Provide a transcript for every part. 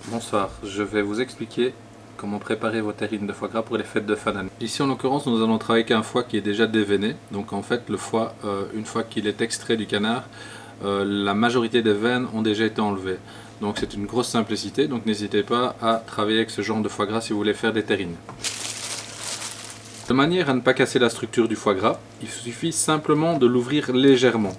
Bonsoir, je vais vous expliquer comment préparer vos terrines de foie gras pour les fêtes de fin d'année. Ici en l'occurrence nous allons travailler avec un foie qui est déjà déveiné, donc en fait le foie, une fois qu'il est extrait du canard, la majorité des veines ont déjà été enlevées. Donc c'est une grosse simplicité, donc n'hésitez pas à travailler avec ce genre de foie gras si vous voulez faire des terrines. De manière à ne pas casser la structure du foie gras, il suffit simplement de l'ouvrir légèrement.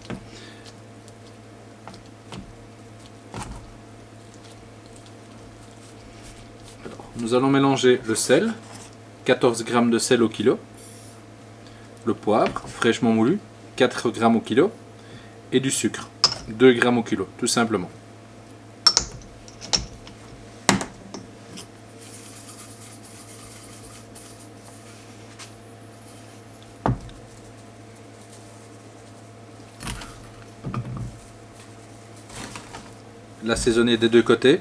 Nous allons mélanger le sel, 14 g de sel au kilo, le poivre fraîchement moulu, 4 g au kilo, et du sucre, 2 g au kilo, tout simplement. L'assaisonner des deux côtés.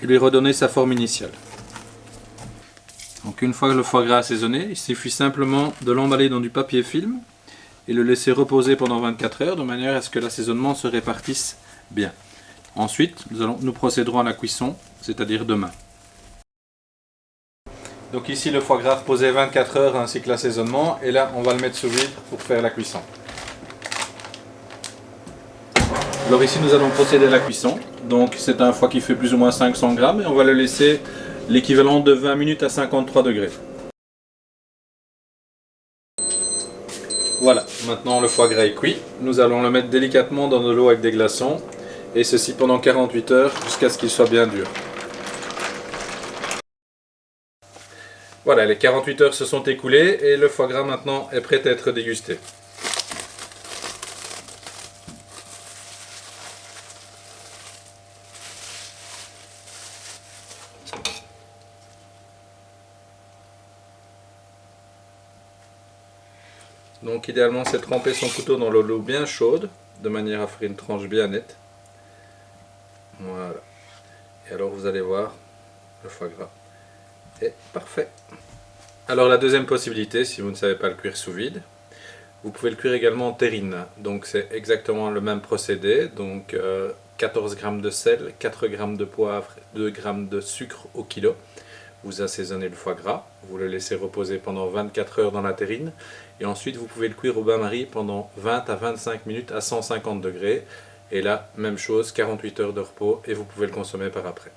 Et lui redonner sa forme initiale. Donc une fois le foie gras assaisonné, il suffit simplement de l'emballer dans du papier film et le laisser reposer pendant 24 heures de manière à ce que l'assaisonnement se répartisse bien. Ensuite, nous procéderons à la cuisson, c'est-à-dire demain. Donc ici le foie gras reposé 24 heures ainsi que l'assaisonnement, et là on va le mettre sous vide pour faire la cuisson. Alors ici nous allons procéder à la cuisson, donc c'est un foie qui fait plus ou moins 500 grammes et on va le laisser l'équivalent de 20 minutes à 53 degrés. Voilà, maintenant le foie gras est cuit, nous allons le mettre délicatement dans de l'eau avec des glaçons, et ceci pendant 48 heures jusqu'à ce qu'il soit bien dur. Voilà, les 48 heures se sont écoulées et le foie gras maintenant est prêt à être dégusté. Donc idéalement c'est tremper son couteau dans l'eau bien chaude, de manière à faire une tranche bien nette. Voilà. Et alors vous allez voir, le foie gras est parfait. Alors la deuxième possibilité, si vous ne savez pas le cuire sous vide, vous pouvez le cuire également en terrine. Donc c'est exactement le même procédé. Donc 14 g de sel, 4 g de poivre, 2 g de sucre au kilo. Vous assaisonnez le foie gras, vous le laissez reposer pendant 24 heures dans la terrine et ensuite vous pouvez le cuire au bain-marie pendant 20 à 25 minutes à 150 degrés. Et là, même chose, 48 heures de repos et vous pouvez le consommer par après.